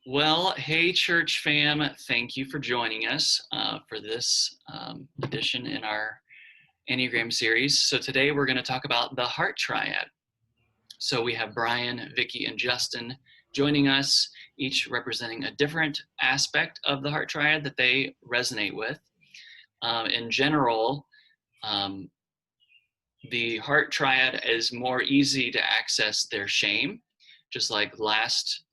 Well, hey, church fam, thank you for joining us for this edition in our Enneagram series. So today we're going to talk about the heart triad. So we have Bryan, Vicky, and Justin joining us, each representing a different aspect of the heart triad that they resonate with. In general, the heart triad is more easy to access their shame, just like the last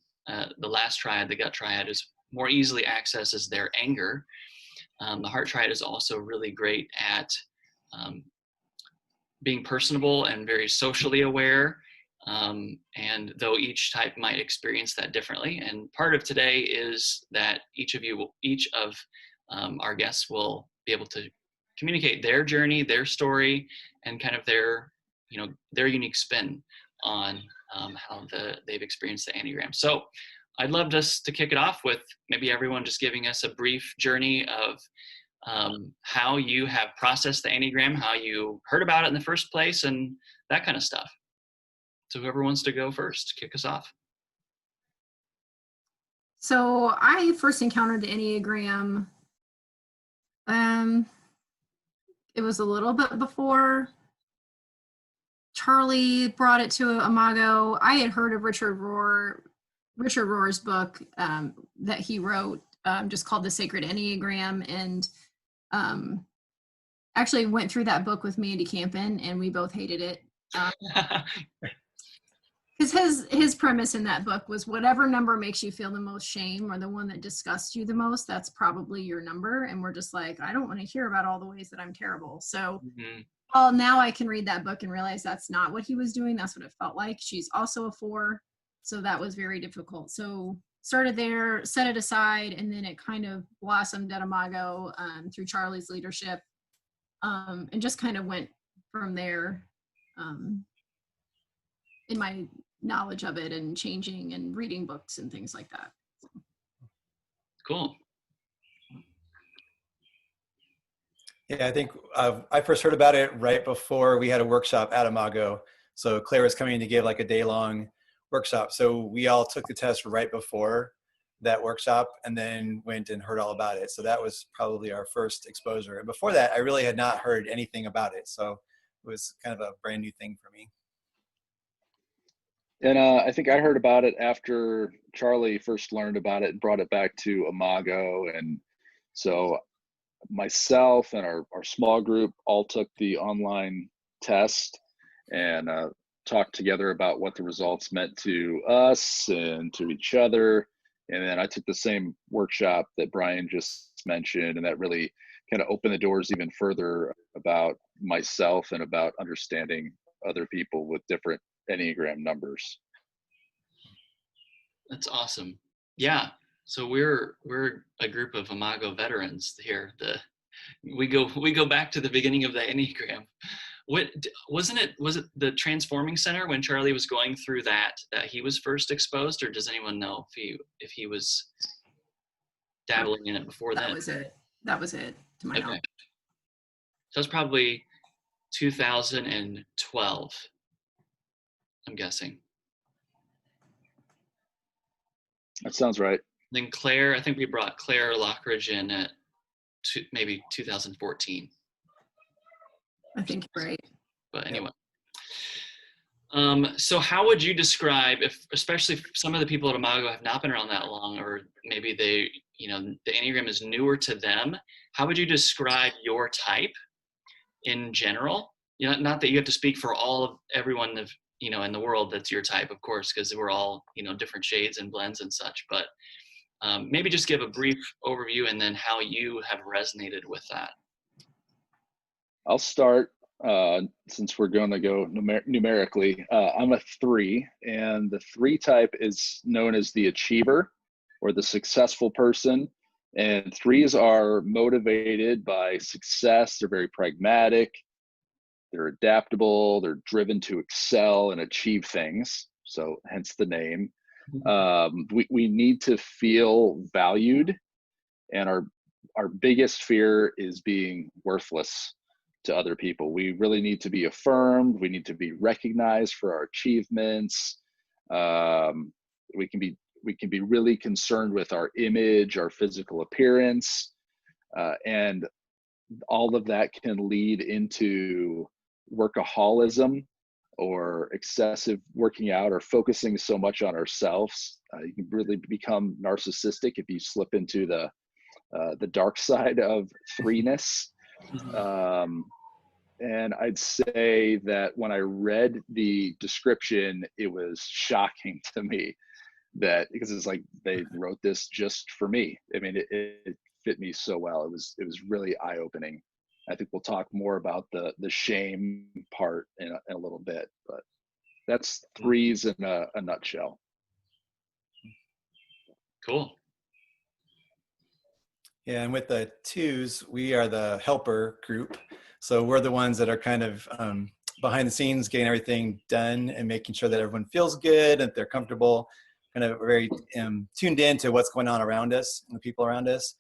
triad, the gut triad, is more easily accesses their anger. The heart triad is also really great at being personable and very socially aware. And though each type might experience that differently, and part of today is that each of our guests will be able to communicate their journey, their story, and kind of their unique spin on how they've experienced the Enneagram. So I'd love just to kick it off with maybe everyone just giving us a brief journey of how you have processed the Enneagram, how you heard about it in the first place, and that kind of stuff. So whoever wants to go first, kick us off. So I first encountered the Enneagram, it was a little bit before Charlie brought it to Imago. I had heard of Richard Rohr's book that he wrote, just called The Sacred Enneagram, and actually went through that book with Mandy Campen, and we both hated it. Because his premise in that book was whatever number makes you feel the most shame, or the one that disgusts you the most, that's probably your number. And we're just like, I don't want to hear about all the ways that I'm terrible. So well, now I can read that book and realize that's not what he was doing. That's what it felt like. She's also a 4. So that was very difficult. So started there, set it aside, and then it kind of blossomed at Imago through Charlie's leadership, and just kind of went from there in my knowledge of it, and changing and reading books and things like that. Cool. Yeah, I think I first heard about it right before we had a workshop at Imago. So Claire was coming to give like a day-long workshop. So we all took the test right before that workshop and then went and heard all about it. So that was probably our first exposure. And before that, I really had not heard anything about it. So it was kind of a brand new thing for me. And I think I heard about it after Charlie first learned about it and brought it back to Imago. And so myself and our small group all took the online test and talked together about what the results meant to us and to each other. And then I took the same workshop that Bryan just mentioned, and that really kind of opened the doors even further about myself and about understanding other people with different Enneagram numbers. That's awesome. Yeah. So we're a group of Imago veterans here. We go back to the beginning of the Enneagram. Was it the Transforming Center when Charlie was going through that he was first exposed, or does anyone know if he was dabbling in it before then? That was it to my knowledge. So it's probably 2012, I'm guessing. That sounds right. Then Claire, I think we brought Claire Lockridge in at maybe 2014. I think you're right. But anyway. So how would you describe, especially if some of the people at Imago have not been around that long, or maybe the Enneagram is newer to them, how would you describe your type in general? Not that you have to speak for everyone in the world that's your type, of course, because we're all, different shades and blends and such, but maybe just give a brief overview and then how you have resonated with that. I'll start since we're going to go numerically. I'm a 3, and the 3 type is known as the achiever or the successful person. And 3s are motivated by success. They're very pragmatic. They're adaptable. They're driven to excel and achieve things. So hence the name. We need to feel valued, and our biggest fear is being worthless to other people. We really need to be affirmed. We need to be recognized for our achievements. We can be we can be really concerned with our image, our physical appearance, and all of that can lead into workaholism or excessive working out or focusing so much on ourselves. You can really become narcissistic if you slip into the dark side of threeness. And I'd say that when I read the description, it was shocking to me that, because it's like they wrote this just for me. I mean, it fit me so well. It was really eye-opening. I think we'll talk more about the shame part in a little bit, but that's threes in a nutshell. Cool. Yeah, and with the twos, we are the helper group. So we're the ones that are kind of behind the scenes, getting everything done and making sure that everyone feels good and they're comfortable, kind of very tuned in to what's going on around us and the people around us.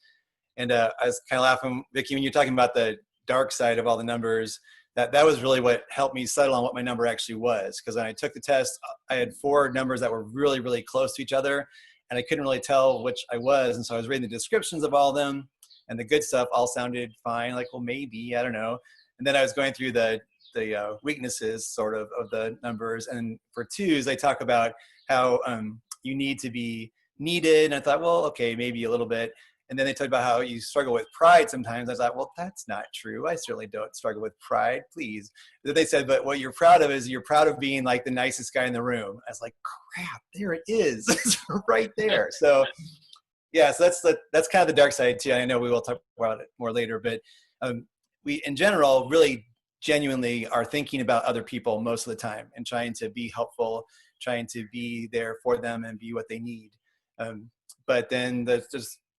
And I was kind of laughing, Vicky, when you're talking about the dark side of all the numbers, that was really what helped me settle on what my number actually was. Because when I took the test, I had 4 numbers that were really, really close to each other, and I couldn't really tell which I was. And so I was reading the descriptions of all of them, and the good stuff all sounded fine. Like, well, maybe, I don't know. And then I was going through the weaknesses sort of the numbers. And for twos, they talk about how you need to be needed. And I thought, well, okay, maybe a little bit. And then they talked about how you struggle with pride sometimes. I thought, well, that's not true. I certainly don't struggle with pride, please. But they said, but what you're proud of is you're proud of being like the nicest guy in the room. I was like, crap, there it is. It's right there. So yeah, so that's kind of the dark side too. I know we will talk about it more later, but we in general really genuinely are thinking about other people most of the time and trying to be helpful, trying to be there for them and be what they need. But then the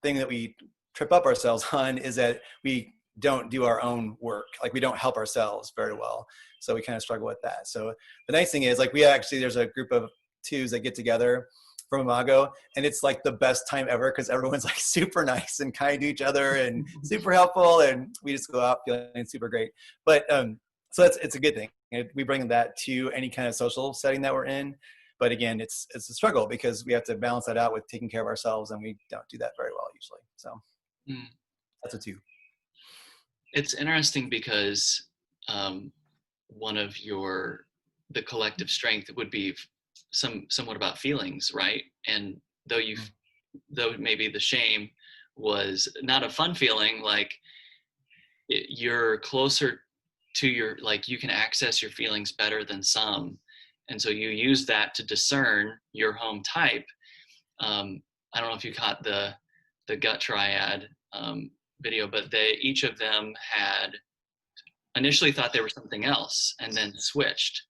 thing that we trip up ourselves on is that we don't do our own work. Like, we don't help ourselves very well. So we kind of struggle with that. So the nice thing is, like, there's a group of twos that get together from Imago, and it's like the best time ever because everyone's like super nice and kind to each other and super helpful, and we just go out feeling super great. But so it's a good thing. We bring that to any kind of social setting that we're in. But again, it's a struggle because we have to balance that out with taking care of ourselves, and we don't do that very well usually. So that's a 2. It's interesting because one of the collective strength would be somewhat about feelings, right? And though maybe the shame was not a fun feeling, like you're closer to you can access your feelings better than some. And so you use that to discern your home type. I don't know if you caught the gut triad video, but each of them had initially thought they were something else and then switched.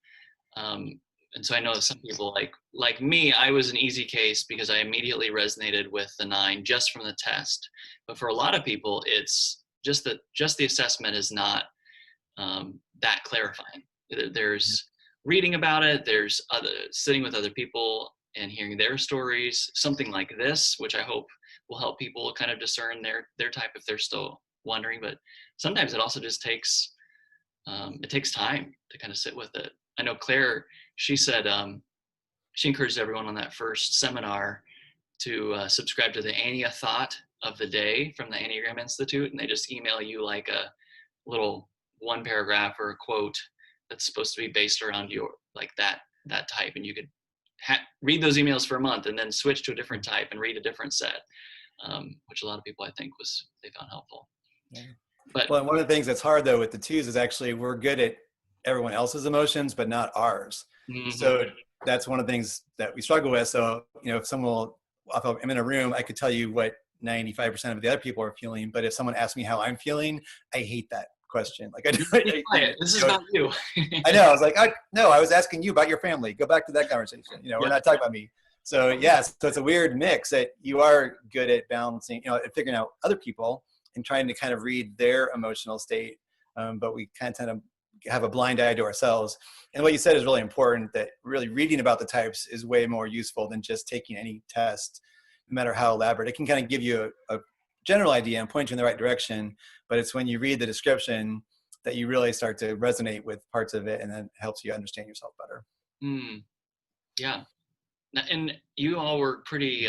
And so I know some people like me, I was an easy case because I immediately resonated with the 9 just from the test. But for a lot of people, it's just the assessment is not that clarifying. There's reading about it, there's sitting with other people and hearing their stories, something like this, which I hope will help people kind of discern their type if they're still wondering. But sometimes it also just takes time to kind of sit with it. I know Claire, she said she encouraged everyone on that first seminar to subscribe to the Ania Thought of the Day from the Enneagram Institute, and they just email you like a little 1 paragraph or a quote that's supposed to be based around your that type, and you could read those emails for a month and then switch to a different type and read a different set, which a lot of people I think they found helpful. Yeah. But one of the things that's hard though with the 2s is actually we're good at everyone else's emotions, but not ours. So that's one of the things that we struggle with. So, if if I'm in a room, I could tell you what 95% of the other people are feeling, but if someone asks me how I'm feeling, I hate that question. Like, this is not you. I know. I was like, no, I was asking you about your family. Go back to that conversation. We're not talking about me. So yes, so it's a weird mix that you are good at balancing, at figuring out other people and trying to kind of read their emotional state. But we kind of tend to have a blind eye to ourselves. And what you said is really important, that really reading about the types is way more useful than just taking any test, no matter how elaborate. It can kind of give you a general idea and point you in the right direction, but it's when you read the description that you really start to resonate with parts of it, and then it helps you understand yourself better. Yeah. And you all were pretty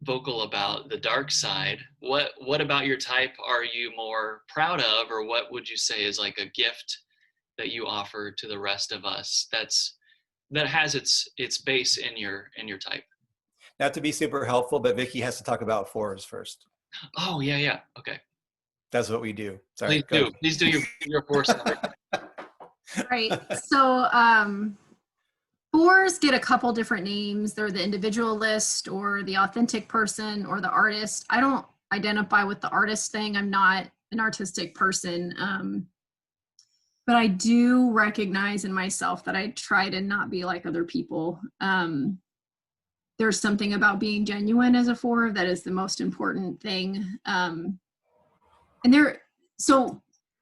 vocal about the dark side. What about your type are you more proud of, or what would you say is like a gift that you offer to the rest of us that has its base in your type? Not to be super helpful, but Vicky has to talk about fours first. Oh, yeah. Okay. That's what we do. Sorry. Please do your four summary. Right. So fours get a couple different names. They're the individualist or the authentic person or the artist. I don't identify with the artist thing. I'm not an artistic person. But I do recognize in myself that I try to not be like other people. There's something about being genuine as a four that is the most important thing. So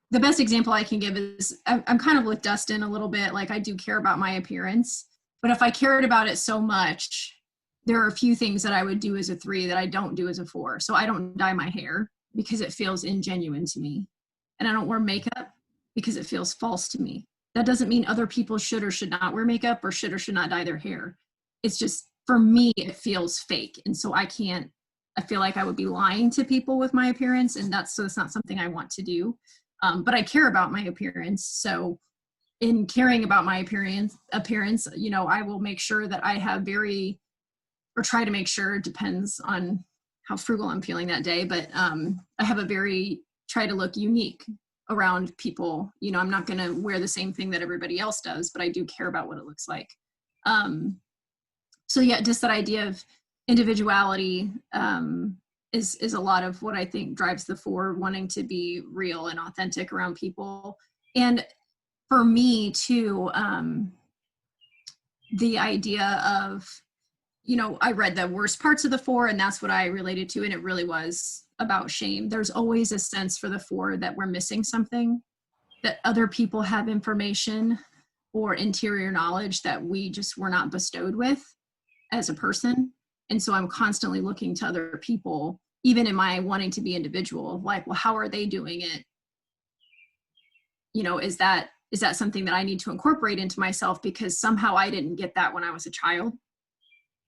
the best example I can give is I'm kind of with Dustin a little bit. Like, I do care about my appearance, but if I cared about it so much, there are a few things that I would do as a three that I don't do as a four. So I don't dye my hair because it feels ingenuine to me. And I don't wear makeup because it feels false to me. That doesn't mean other people should or should not wear makeup or should not dye their hair. It's just, for me, it feels fake. And so I feel like I would be lying to people with my appearance, and so it's not something I want to do. But I care about my appearance. So in caring about my appearance, I will make sure that I have try to make sure, depends on how frugal I'm feeling that day, but I have try to look unique around people. I'm not going to wear the same thing that everybody else does, but I do care about what it looks like. So yeah, just that idea of individuality is a lot of what I think drives the four, wanting to be real and authentic around people. And for me too, the idea of, I read the worst parts of the four, and that's what I related to, and it really was about shame. There's always a sense for the four that we're missing something, that other people have information or interior knowledge that we just were not bestowed with as a person. And so I'm constantly looking to other people, even in my wanting to be individual, like, well, how are they doing it? Is that something that I need to incorporate into myself, because somehow I didn't get that when I was a child?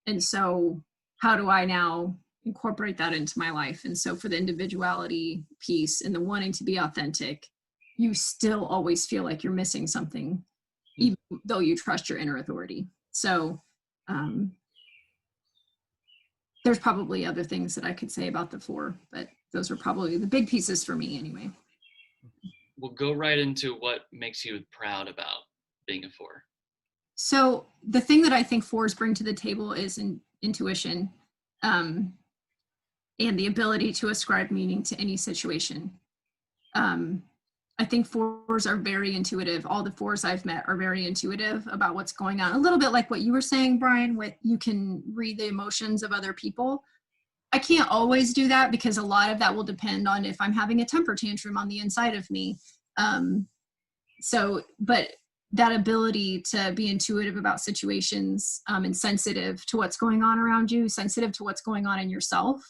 And so how do I now incorporate that into my life? And so for the individuality piece and the wanting to be authentic, you still always feel like you're missing something, even though you trust your inner authority. So there's probably other things that I could say about the four, but those are probably the big pieces for me anyway. We'll go right into what makes you proud about being a four. So the thing that I think fours bring to the table is intuition, and the ability to ascribe meaning to any situation. I think fours are very intuitive. All the fours I've met are very intuitive about what's going on. A little bit like what you were saying, Bryan, you can read the emotions of other people. I can't always do that, because a lot of that will depend on if I'm having a temper tantrum on the inside of me. But that ability to be intuitive about situations, and sensitive to what's going on around you, sensitive to what's going on in yourself.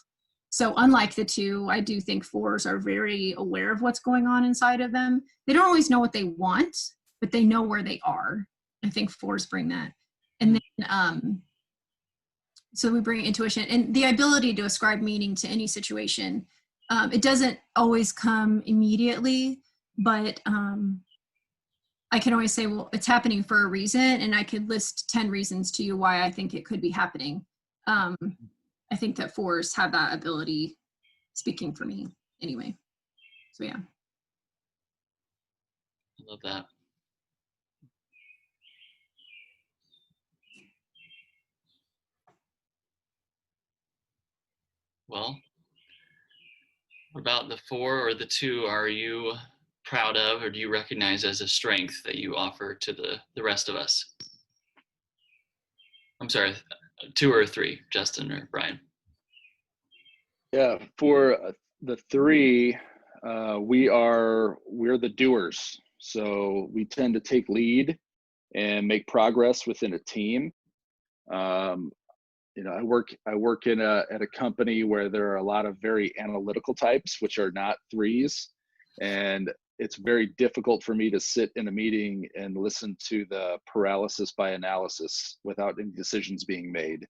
So unlike the two, I do think fours are very aware of what's going on inside of them. They don't always know what they want, but they know where they are. I think fours bring that. And then, so we bring intuition and the ability to ascribe meaning to any situation. It doesn't always come immediately, but I can always say, well, it's happening for a reason, and I could list 10 reasons to you why I think it could be happening. I think that fours have that ability, speaking for me anyway. So yeah. I love that. Well, what about the four or the two are you proud of, or do you recognize as a strength that you offer to the rest of us? I'm sorry, two or three, Justin or Bryan? Yeah, for the three, we're the doers. So we tend to take lead and make progress within a team. I work at a company where there are a lot of very analytical types, which are not threes, and it's very difficult for me to sit in a meeting and listen to the paralysis by analysis without any decisions being made.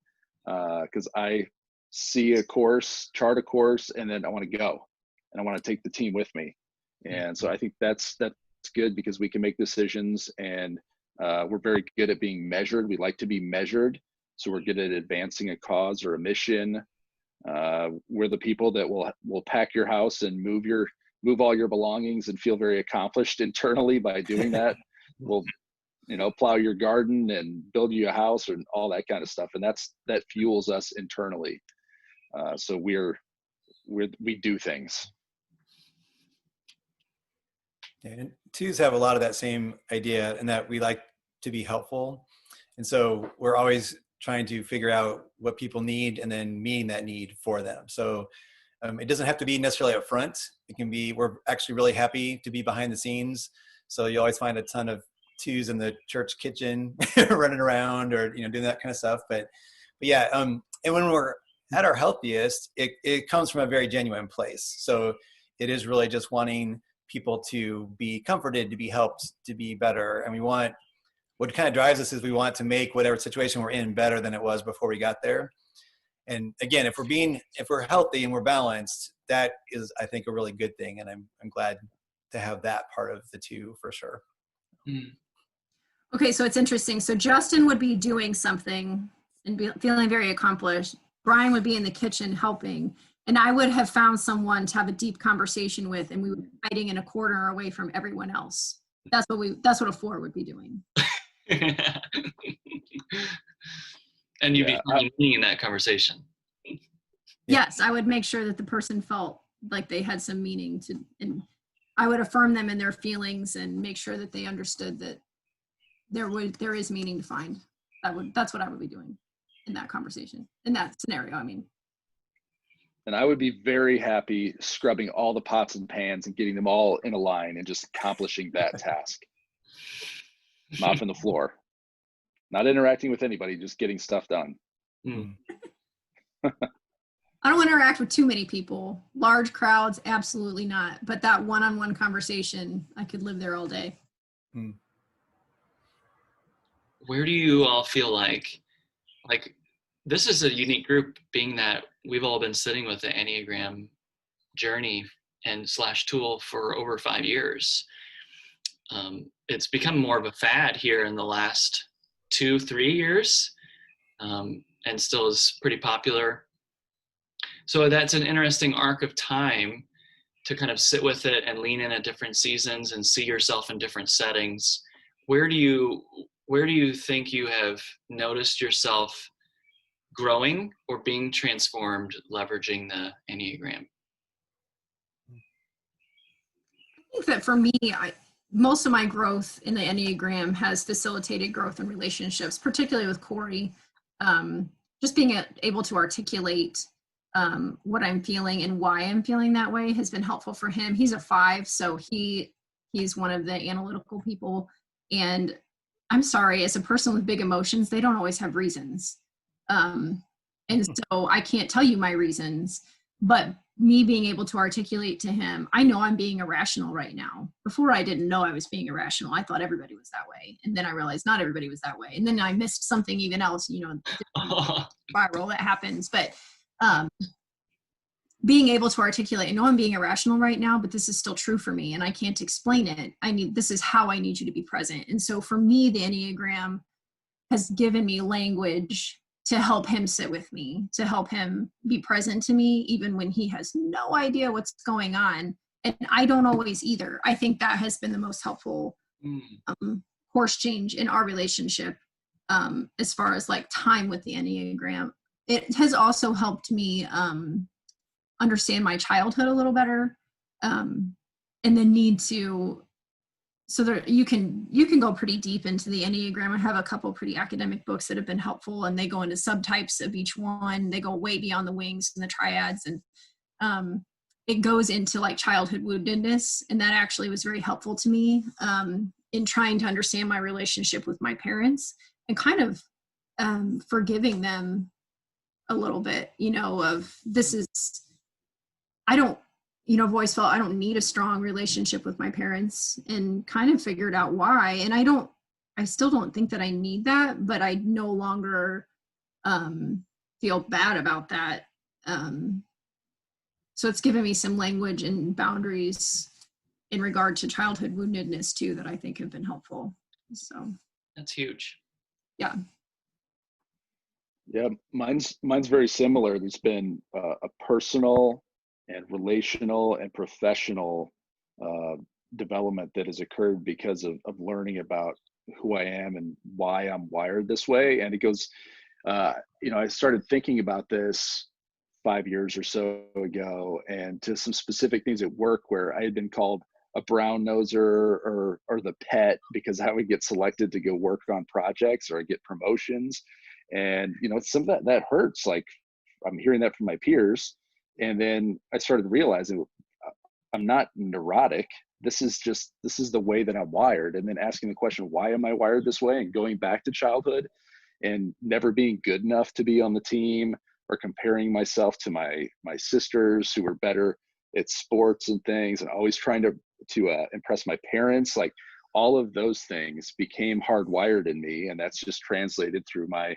Because I see a course, chart a course, and then I want to go, and I want to take the team with me. And so I think that's good, because we can make decisions, and we're very good at being measured. We like to be measured, so we're good at advancing a cause or a mission. We're the people that will pack your house and move all your belongings and feel very accomplished internally by doing that. We'll, plow your garden and build you a house and all that kind of stuff. And that fuels us internally. So we do things. And twos have a lot of that same idea, in that we like to be helpful. And so we're always trying to figure out what people need and then meeting that need for them. So it doesn't have to be necessarily up front. It can be, we're actually really happy to be behind the scenes. So you always find a ton of twos in the church kitchen running around, or, doing that kind of stuff. But yeah, and when we're at our healthiest, it comes from a very genuine place. So it is really just wanting people to be comforted, to be helped, to be better. And what kind of drives us is we want to make whatever situation we're in better than it was before we got there. And again, if we're healthy and we're balanced, that is, I think, a really good thing. And I'm glad to have that part of the two, for sure. Okay, so it's interesting. So Justin would be doing something and feeling very accomplished. Bryan would be in the kitchen helping, and I would have found someone to have a deep conversation with, and we would be hiding in a corner away from everyone else. That's what a 4 would be doing. And you'd be finding meaning in that conversation. Yes, I would make sure that the person felt like they had some meaning and I would affirm them in their feelings and make sure that they understood that there is meaning to find. That's what I would be doing in that conversation, in that scenario, I mean. And I would be very happy scrubbing all the pots and pans and getting them all in a line and just accomplishing that task. Mopping the floor. Not interacting with anybody, just getting stuff done. I don't want to interact with too many people. Large crowds, absolutely not. But that one-on-one conversation, I could live there all day. Where do you all feel like this is a unique group, being that we've all been sitting with the Enneagram journey and / tool for over 5 years. It's become more of a fad here in the last 2-3 years, and still is pretty popular. So that's an interesting arc of time to kind of sit with it and lean in at different seasons and see yourself in different settings. Where do you think you have noticed yourself growing or being transformed leveraging the Enneagram? I think that for me, most of my growth in the Enneagram has facilitated growth in relationships, particularly with Corey. Just being able to articulate what I'm feeling and why I'm feeling that way has been helpful for him. He's a 5, so he's one of the analytical people. And I'm sorry, as a person with big emotions, they don't always have reasons. And so I can't tell you my reasons, but me being able to articulate to him, I know I'm being irrational right now. Before, I didn't know I was being irrational. I thought everybody was that way. And then I realized not everybody was that way. And then I missed something even else, spiral that happens. But being able to articulate, I know I'm being irrational right now, but this is still true for me and I can't explain it. This is how I need you to be present. And so for me, the Enneagram has given me language to help him sit with me, to help him be present to me, even when he has no idea what's going on. And I don't always either. I think that has been the most helpful course change in our relationship, as far as like time with the Enneagram. It has also helped me understand my childhood a little better, and the need to, so that you can go pretty deep into the Enneagram. I have a couple pretty academic books that have been helpful, and they go into subtypes of each one. They go way beyond the wings and the triads, and it goes into like childhood woundedness, and that actually was very helpful to me in trying to understand my relationship with my parents and kind of forgiving them a little bit, of this is, I've always felt I don't need a strong relationship with my parents, and kind of figured out why. And I still don't think that I need that, but I no longer feel bad about that. So it's given me some language and boundaries in regard to childhood woundedness too, that I think have been helpful. So That's huge. yeah. Yeah, mine's very similar. There's been a personal and relational and professional uh, development that has occurred because of learning about who I am and why I'm wired this way. And it goes, I started thinking about this 5 years or so ago, and to some specific things at work where I had been called a brown noser or the pet because I would get selected to go work on projects or I get promotions. And some of that hurts. Like, I'm hearing that from my peers. And then I started realizing I'm not neurotic. This is the way that I'm wired. And then asking the question, why am I wired this way? And going back to childhood and never being good enough to be on the team, or comparing myself to my sisters who were better at sports and things, and always trying to impress my parents. Like, all of those things became hardwired in me, and that's just translated through my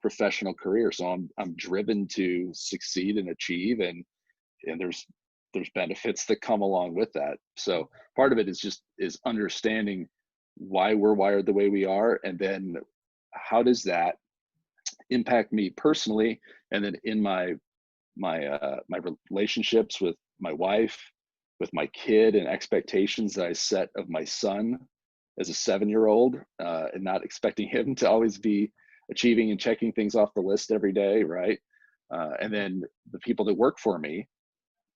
professional career. So I'm driven to succeed and achieve, and there's benefits that come along with that. So part of it is understanding why we're wired the way we are, and then how does that impact me personally, and then in my relationships with my wife, with my kid, and expectations that I set of my son as a 7-year-old, and not expecting him to always be achieving and checking things off the list every day, right? And then the people that work for me,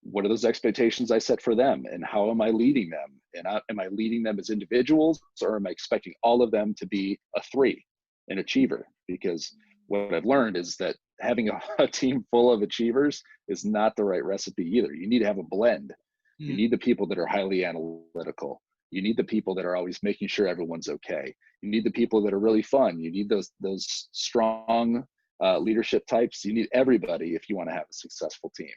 what are those expectations I set for them, and how am I leading them? And am I leading them as individuals, or am I expecting all of them to be a 3, an achiever? Because what I've learned is that having a team full of achievers is not the right recipe either. You need to have a blend. You need the people that are highly analytical. You need the people that are always making sure everyone's okay. You need the people that are really fun. You need those strong leadership types. You need everybody if you want to have a successful team.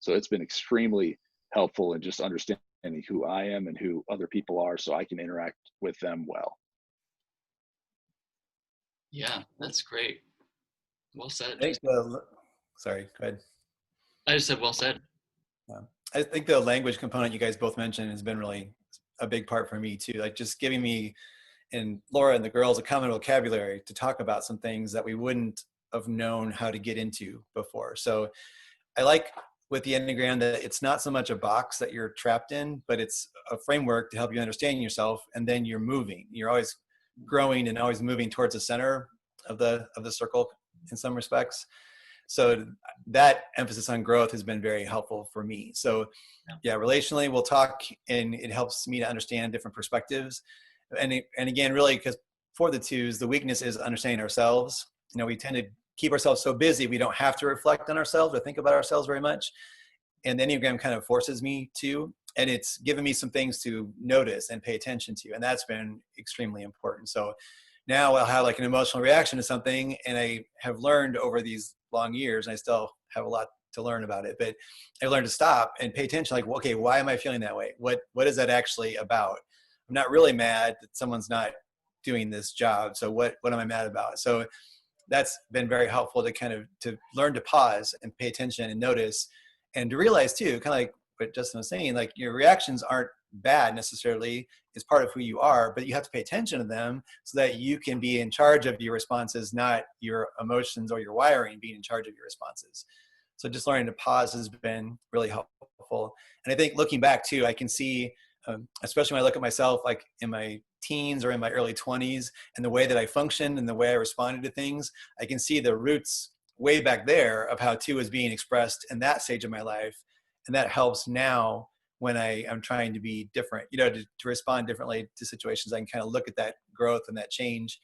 So it's been extremely helpful in just understanding who I am and who other people are, so I can interact with them well. Yeah, that's great. Well said. Sorry, go ahead. I just said well said. I think the language component you guys both mentioned has been really a big part for me too. Like, just giving me and Laura and the girls a common vocabulary to talk about some things that we wouldn't have known how to get into before. So I like with the Enneagram that it's not so much a box that you're trapped in, but it's a framework to help you understand yourself. And then you're moving. You're always growing and always moving towards the center of the circle in some respects. So that emphasis on growth has been very helpful for me. So yeah, relationally, we'll talk, and it helps me to understand different perspectives. And again, really, because for the twos, the weakness is understanding ourselves. We tend to keep ourselves so busy, we don't have to reflect on ourselves or think about ourselves very much. And the Enneagram kind of forces me to, and it's given me some things to notice and pay attention to. And that's been extremely important. So now I'll have like an emotional reaction to something, and I have learned over these long years, and I still have a lot to learn about it, but I learned to stop and pay attention. Like, okay, why am I feeling that way? What is that actually about? I'm not really mad that someone's not doing this job. So what am I mad about? So that's been very helpful to kind of to learn to pause and pay attention and notice, and to realize too, kind of like what Justin was saying, like your reactions aren't bad necessarily. It's part of who you are, but you have to pay attention to them so that you can be in charge of your responses, not your emotions or your wiring being in charge of your responses. So just learning to pause has been really helpful. And I think looking back too, I can see, especially when I look at myself, like in my teens or in my early 20s, and the way that I functioned and the way I responded to things, I can see the roots way back there of how 2 is being expressed in that stage of my life. And that helps now when I am trying to be different, to respond differently to situations. I can kind of look at that growth and that change.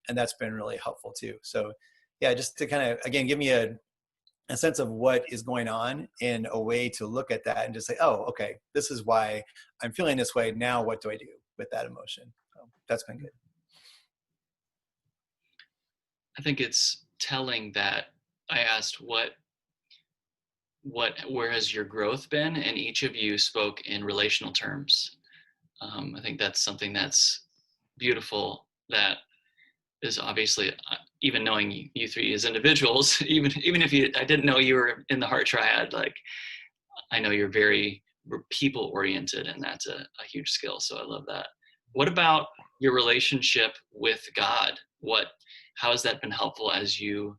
And that's been really helpful too. So yeah, just to kind of, again, give me a sense of what is going on and a way to look at that and just say, oh, okay, this is why I'm feeling this way. Now, what do I do with that emotion? So that's been good. I think it's telling that I asked what where has your growth been? And each of you spoke in relational terms. I think that's something that's beautiful, that is obviously, even knowing you three as individuals, even if I didn't know you were in the heart triad, like I know you're very people oriented, and that's a huge skill. So I love that. What about your relationship with God? How has that been helpful as you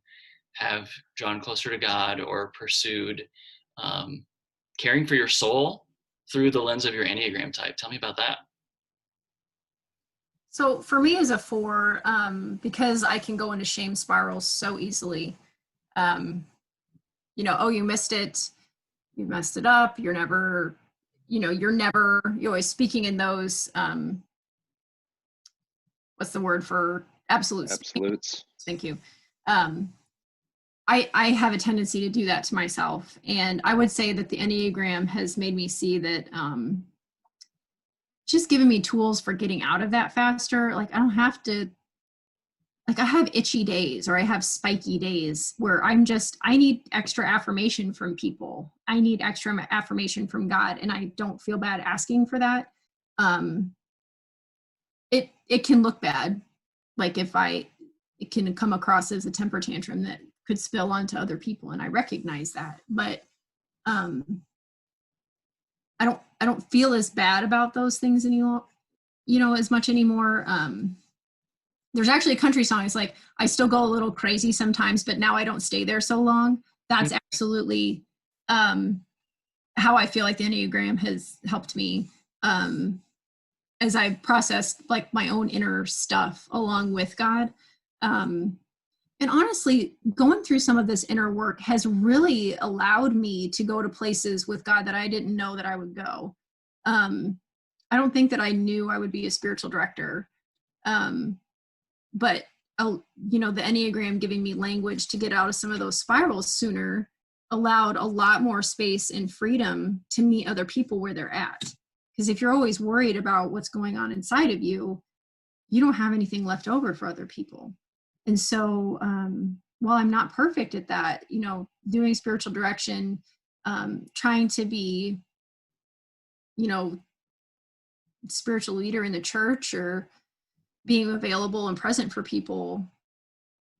have drawn closer to God or pursued caring for your soul through the lens of your Enneagram type? Tell me about that. So for me as a 4, because I can go into shame spirals so easily, oh, you missed it, you messed it up, you're always speaking in those, what's the word for absolutes? Absolutes. Thank you. I have a tendency to do that to myself. And I would say that the Enneagram has made me see that just giving me tools for getting out of that faster. Like I don't have to, like I have itchy days or I have spiky days where I need extra affirmation from people. I need extra affirmation from God, and I don't feel bad asking for that. It can look bad. Like it can come across as a temper tantrum that could spill onto other people, and I recognize that. But I don't feel as bad about those things anymore, as much anymore. There's actually a country song. It's like, I still go a little crazy sometimes, but now I don't stay there so long. That's absolutely how I feel like the Enneagram has helped me as I processed like my own inner stuff along with God. And honestly, going through some of this inner work has really allowed me to go to places with God that I didn't know that I would go. I don't think that I knew I would be a spiritual director. But, the Enneagram giving me language to get out of some of those spirals sooner allowed a lot more space and freedom to meet other people where they're at. Because if you're always worried about what's going on inside of you, you don't have anything left over for other people. And so while I'm not perfect at that, doing spiritual direction, trying to be, spiritual leader in the church or being available and present for people,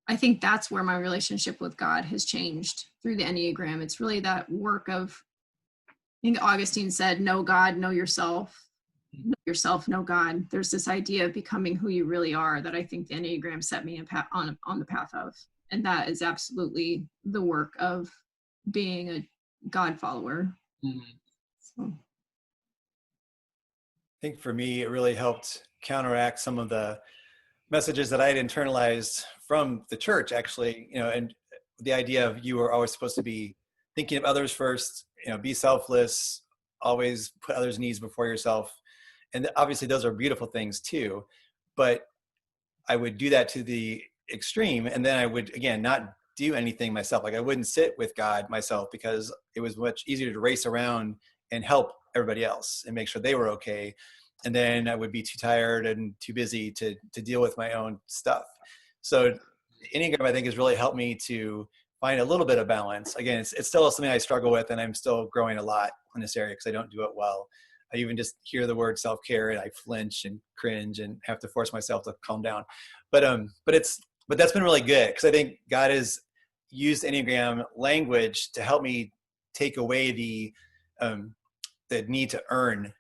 I think that's where my relationship with God has changed through the Enneagram. It's really that work of, I think Augustine said, know God, know yourself. Know yourself, know God. There's this idea of becoming who you really are that I think the Enneagram set me on the path of. And that is absolutely the work of being a God follower. Mm-hmm. So. I think for me, it really helped counteract some of the messages that I had internalized from the church, actually, and the idea of you were always supposed to be thinking of others first, be selfless, always put others' needs before yourself. And obviously those are beautiful things too, but I would do that to the extreme. And then I would, again, not do anything myself. Like I wouldn't sit with God myself because it was much easier to race around and help everybody else and make sure they were okay. And then I would be too tired and too busy to deal with my own stuff. So Enneagram, I think, has really helped me to find a little bit of balance. Again, it's still something I struggle with, and I'm still growing a lot in this area because I don't do it well. I even just hear the word self-care and I flinch and cringe and have to force myself to calm down. But that's been really good because I think God has used Enneagram language to help me take away the need to earn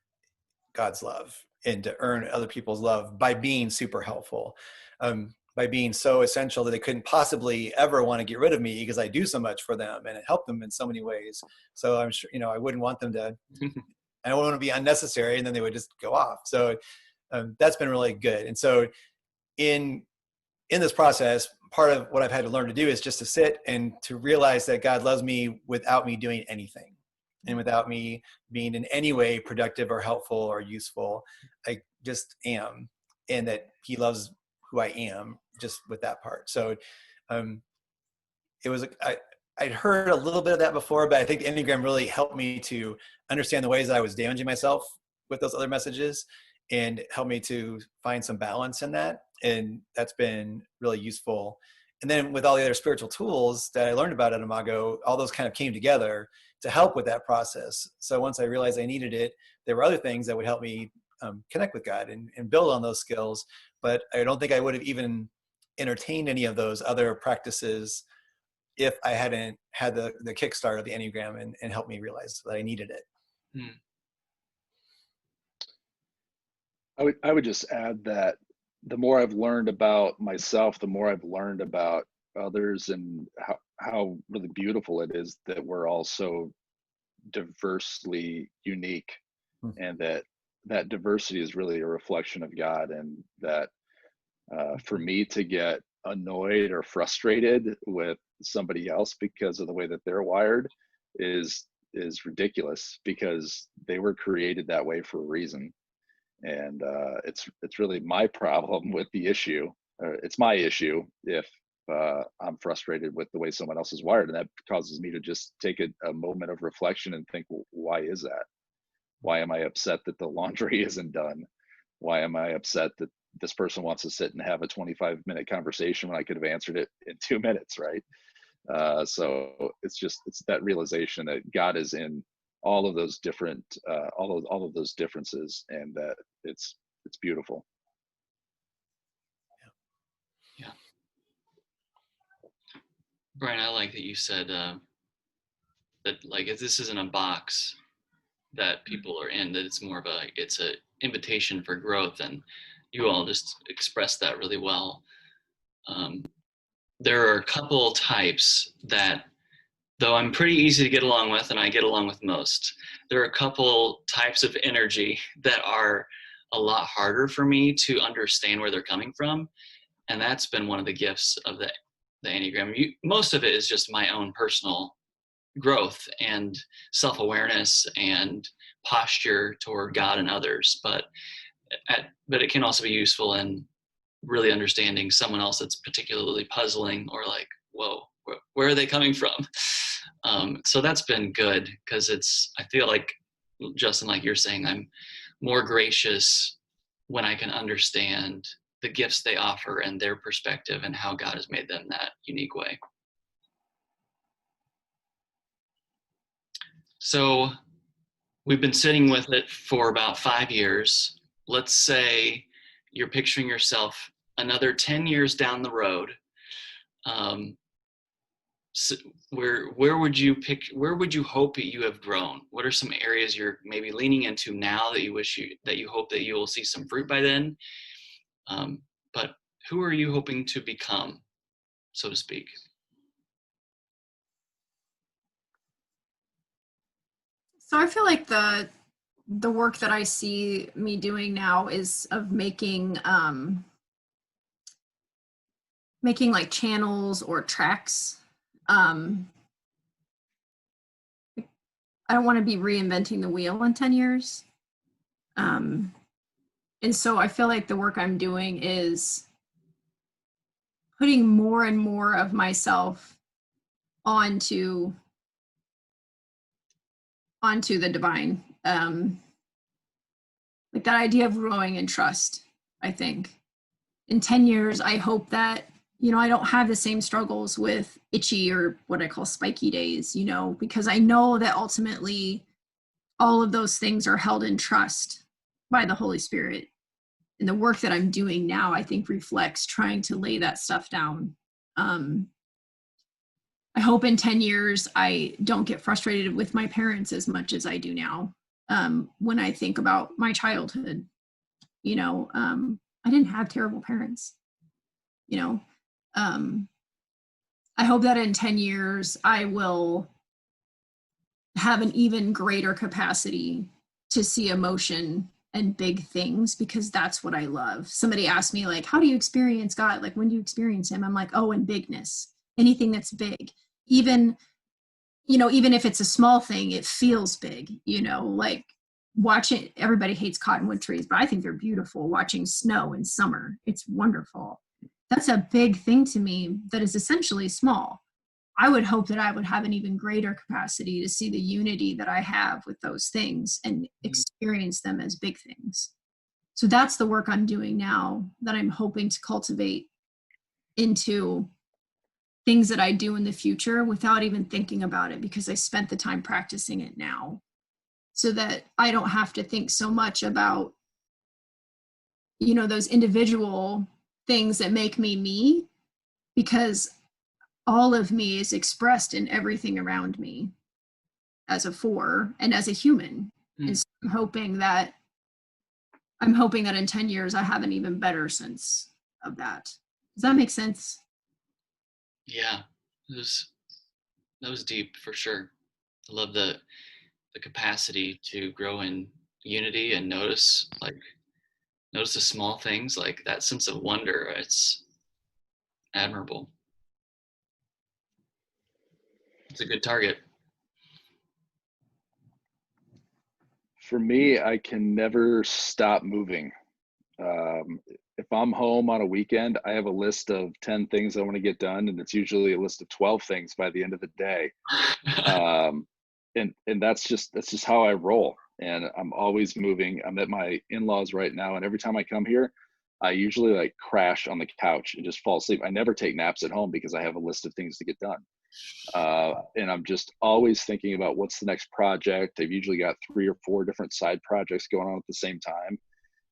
God's love and to earn other people's love by being super helpful, by being so essential that they couldn't possibly ever want to get rid of me because I do so much for them and help them in so many ways. So I'm sure, I wouldn't want them to, I don't want to be unnecessary and then they would just go off. So that's been really good. And so in this process, part of what I've had to learn to do is just to sit and to realize that God loves me without me doing anything. And without me being in any way productive or helpful or useful. I just am. And that he loves who I am just with that part. So it was, I'd heard a little bit of that before, but I think the Enneagram really helped me to understand the ways that I was damaging myself with those other messages and helped me to find some balance in that. And that's been really useful. And then with all the other spiritual tools that I learned about at Imago, all those kind of came together to help with that process. So once I realized I needed it, there were other things that would help me connect with God and build on those skills. But I don't think I would have even entertained any of those other practices if I hadn't had the kickstart of the Enneagram and helped me realize that I needed it. Hmm. I would just add that the more I've learned about myself, the more I've learned about others, and how really beautiful it is that we're all so diversely unique, and that diversity is really a reflection of God, and that for me to get annoyed or frustrated with somebody else because of the way that they're wired is ridiculous, because they were created that way for a reason. And it's really my problem with the issue. It's my issue if I'm frustrated with the way someone else is wired, and that causes me to just take a moment of reflection and think, well, why is that? Why am I upset that the laundry isn't done? Why am I upset that this person wants to sit and have a 25-minute conversation when I could have answered it in 2 minutes, right? So it's that realization that God is in all of those different, all of those differences, and that it's beautiful. Yeah. Bryan, I like that you said that, like, if this isn't a box that people are in, that it's more of it's a invitation for growth, and you all just expressed that really well. There are a couple types that, though I'm pretty easy to get along with, and I get along with most, there are a couple types of energy that are a lot harder for me to understand where they're coming from. And that's been one of the gifts of the Enneagram. Most of it is just my own personal growth and self-awareness and posture toward God and others. But it can also be useful in really understanding someone else that's particularly puzzling, or like, whoa, where are they coming from? So that's been good, because I feel like, Justin, like you're saying, I'm more gracious when I can understand the gifts they offer and their perspective and how God has made them that unique way. So we've been sitting with it for about 5 years. Let's say you're picturing yourself another 10 years down the road. So where would you hope that you have grown? What are some areas you're maybe leaning into now that you hope that you will see some fruit by then? But who are you hoping to become, so to speak? So I feel like the work that I see me doing now is of making like channels or tracks. I don't want to be reinventing the wheel in 10 years. And so I feel like the work I'm doing is putting more and more of myself onto the divine. Like that idea of growing in trust, I think. In 10 years, I hope that, I don't have the same struggles with itchy or what I call spiky days, because I know that ultimately all of those things are held in trust by the Holy Spirit. And the work that I'm doing now, I think, reflects trying to lay that stuff down. I hope in 10 years, I don't get frustrated with my parents as much as I do now. When I think about my childhood, I didn't have terrible parents, I hope that in 10 years, I will have an even greater capacity to see emotion and big things, because that's what I love. Somebody asked me, like, how do you experience God? Like, when do you experience him? I'm like, oh, in bigness, anything that's big, even if it's a small thing, it feels big, like watching, everybody hates cottonwood trees, but I think they're beautiful. Watching snow in summer, it's wonderful. That's a big thing to me that is essentially small. I would hope that I would have an even greater capacity to see the unity that I have with those things and experience them as big things. So that's the work I'm doing now that I'm hoping to cultivate into things that I do in the future without even thinking about it, because I spent the time practicing it now, so that I don't have to think so much about, those individual things that make me me, because all of me is expressed in everything around me as a 4 and as a human. And so I'm hoping that in 10 years I have an even better sense of that. Does that make sense? Yeah, that was deep for sure. I love the capacity to grow in unity and notice the small things, like that sense of wonder. It's admirable. It's a good target. For me, I can never stop moving. If I'm home on a weekend, I have a list of 10 things I want to get done, and it's usually a list of 12 things by the end of the day. And that's just how I roll. And I'm always moving. I'm at my in-laws right now, and every time I come here, I usually like crash on the couch and just fall asleep. I never take naps at home because I have a list of things to get done. And I'm just always thinking about what's the next project. I've usually got 3 or 4 different side projects going on at the same time.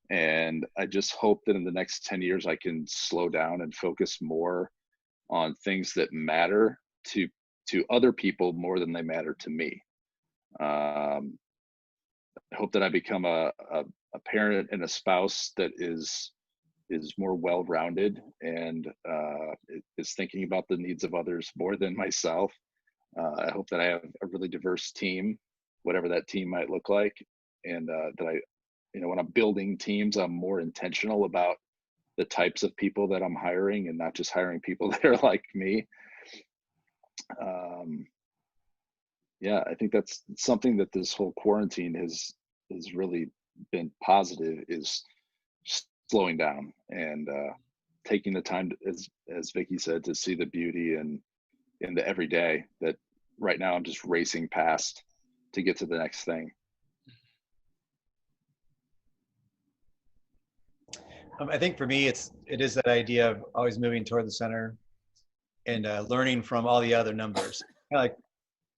And I just hope that in the next 10 years, I can slow down and focus more on things that matter to other people more than they matter to me. I hope that I become a parent and a spouse that is more well-rounded and is thinking about the needs of others more than myself. I hope that I have a really diverse team, whatever that team might look like, and that I, when I'm building teams, I'm more intentional about the types of people that I'm hiring and not just hiring people that are like me. Yeah, I think that's something that this whole quarantine has really been positive, is slowing down and taking the time to, as Vicky said, to see the beauty in the everyday that right now I'm just racing past to get to the next thing. I think for me, it is that idea of always moving toward the center and learning from all the other numbers. Kind of like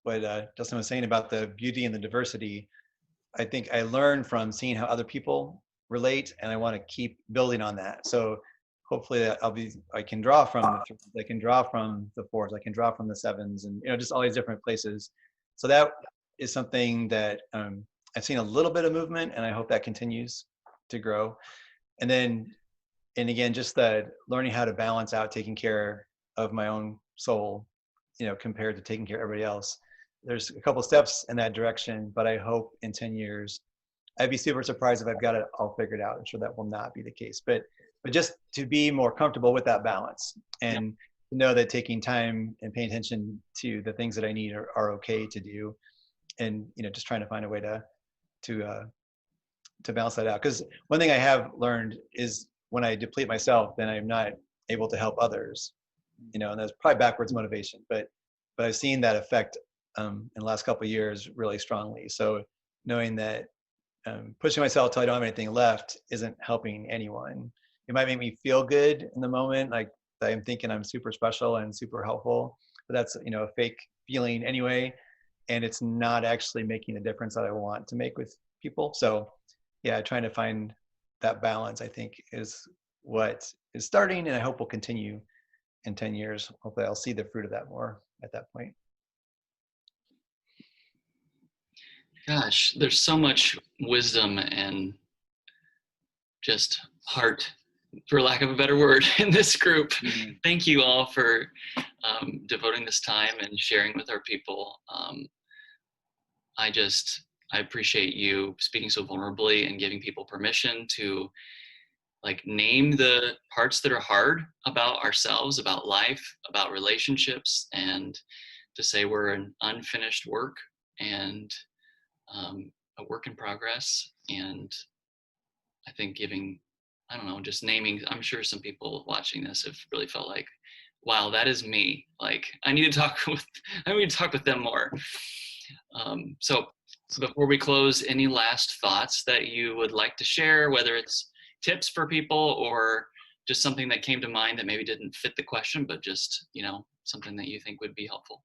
what Justin was saying about the beauty and the diversity. I think I learn from seeing how other people relate, and I want to keep building on that. So hopefully I can draw from the 3s, I can draw from the 4s, I can draw from the 7s, and just all these different places. So that is something that I've seen a little bit of movement, and I hope that continues to grow. And again, just the learning how to balance out taking care of my own soul, compared to taking care of everybody else. There's a couple steps in that direction, but I hope in 10 years, I'd be super surprised if I've got it all figured out. I'm sure that will not be the case, but just to be more comfortable with that balance and to know that taking time and paying attention to the things that I need are okay to do. And, just trying to find a way to balance that out. Because one thing I have learned is when I deplete myself, then I'm not able to help others, and that's probably backwards motivation, but I've seen that effect in the last couple of years really strongly. So knowing that pushing myself till I don't have anything left isn't helping anyone. It might make me feel good in the moment, like I'm thinking I'm super special and super helpful, but that's, a fake feeling anyway. And it's not actually making the difference that I want to make with people. So yeah, trying to find that balance, I think, is what is starting, and I hope will continue in 10 years. Hopefully I'll see the fruit of that more at that point. Gosh, there's so much wisdom and just heart, for lack of a better word, in this group. Mm-hmm. Thank you all for devoting this time and sharing with our people. I appreciate you speaking so vulnerably and giving people permission to name the parts that are hard about ourselves, about life, about relationships, and to say we're an unfinished work and a work in progress. And I think just naming, I'm sure some people watching this have really felt like, wow, that is me. I need to talk with them more. So before we close, any last thoughts that you would like to share, whether it's tips for people or just something that came to mind that maybe didn't fit the question, but just, something that you think would be helpful.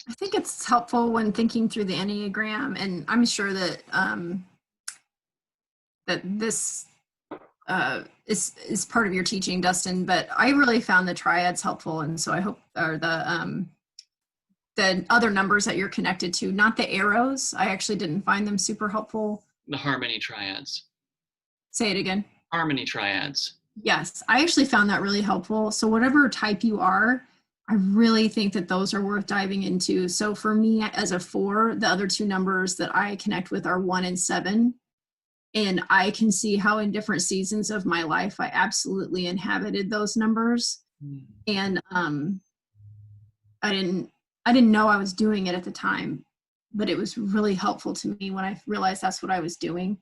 I think it's helpful when thinking through the Enneagram, and I'm sure that that this is part of your teaching, Dustin, but I really found the triads helpful, and so I hope, or the other numbers that you're connected to, not the arrows. I actually didn't find them super helpful. The harmony triads. Say it again. Harmony triads. Yes, I actually found that really helpful. So whatever type you are, I really think that those are worth diving into. So for me as a 4, the other 2 numbers that I connect with are 1 and 7. And I can see how in different seasons of my life, I absolutely inhabited those numbers. And I didn't know I was doing it at the time, but it was really helpful to me when I realized that's what I was doing.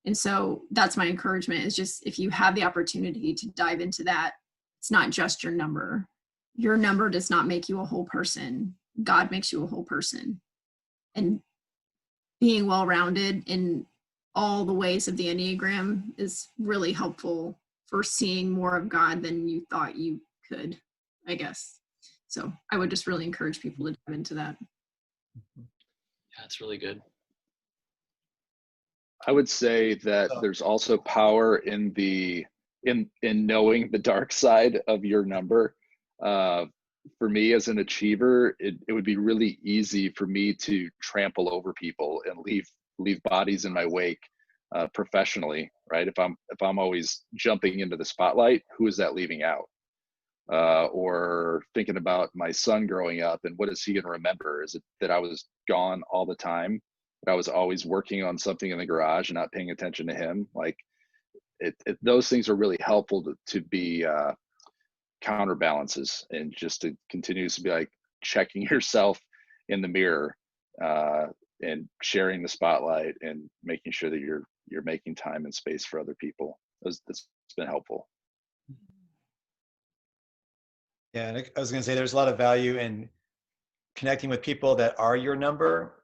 And so that's my encouragement, is just, if you have the opportunity to dive into that, it's not just your number. Your number does not make you a whole person. God makes you a whole person. And being well-rounded in all the ways of the Enneagram is really helpful for seeing more of God than you thought you could, I guess. So I would just really encourage people to dive into that. Yeah, that's really good. I would say that there's also power in knowing the dark side of your number. For me as an achiever, it would be really easy for me to trample over people and leave bodies in my wake professionally, right? If I'm always jumping into the spotlight, who is that leaving out? Or thinking about my son growing up, and what is he going to remember? Is it that I was gone all the time? That I was always working on something in the garage and not paying attention to him? Like, those things are really helpful to be counterbalances, and just to continuously be like checking yourself in the mirror and sharing the spotlight and making sure that you're making time and space for other people. That's been helpful. Yeah, and I was going to say there's a lot of value in connecting with people that are your number,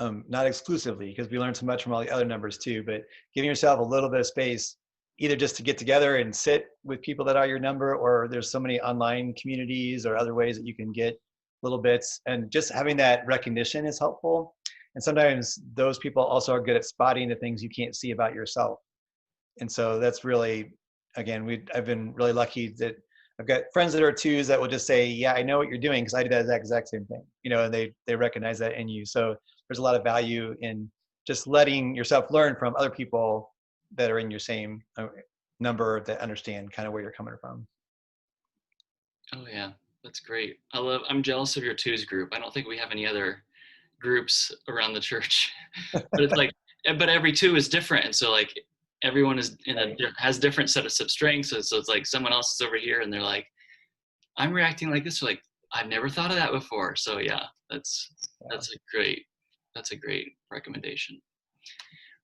not exclusively, because we learn so much from all the other numbers too, but giving yourself a little bit of space, either just to get together and sit with people that are your number, or there's so many online communities or other ways that you can get little bits, and just having that recognition is helpful. And sometimes those people also are good at spotting the things you can't see about yourself. And so that's really, again, I've been really lucky that I've got friends that are 2s that will just say, yeah, I know what you're doing because I do that exact same thing, and they recognize that in you. So there's a lot of value in just letting yourself learn from other people that are in your same number, that understand kind of where you're coming from. Oh yeah, that's great. I'm jealous of your 2s group. I don't think we have any other groups around the church, but it's like, but every 2 is different. And so like everyone is has different set of strengths. So it's like someone else is over here and they're like, I'm reacting like this. Like, I've never thought of that before. So yeah, that's a great recommendation.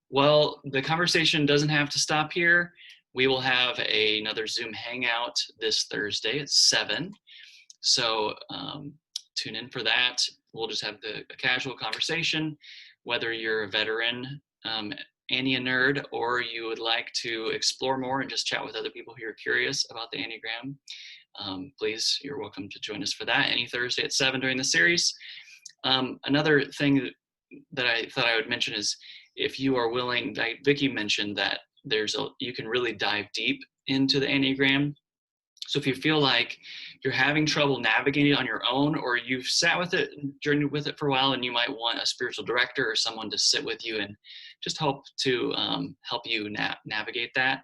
Well, the conversation doesn't have to stop here. We will have another Zoom hangout this Thursday at 7. So tune in for that. We'll just have a casual conversation, whether you're a veteran Ennea nerd, or you would like to explore more and just chat with other people who are curious about the Enneagram. Please, you're welcome to join us for that any Thursday at 7 during the series. Another thing that I thought I would mention is, if you are willing, like Vicky mentioned, that you can really dive deep into the Enneagram. So if you feel like you're having trouble navigating it on your own, or you've sat with it, journeyed with it for a while, and you might want a spiritual director or someone to sit with you and just help you navigate that,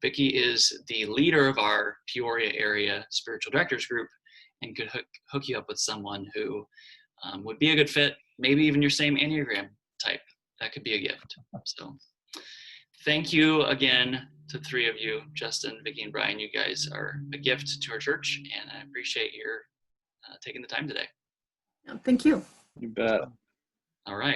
Vicky is the leader of our Peoria area spiritual directors group, and could hook you up with someone who would be a good fit, maybe even your same Enneagram type. That could be a gift. So thank you again to 3 of you, Justin, Vicky, and Bryan. You guys are a gift to our church, and I appreciate your taking the time today. Thank you. You bet. All right.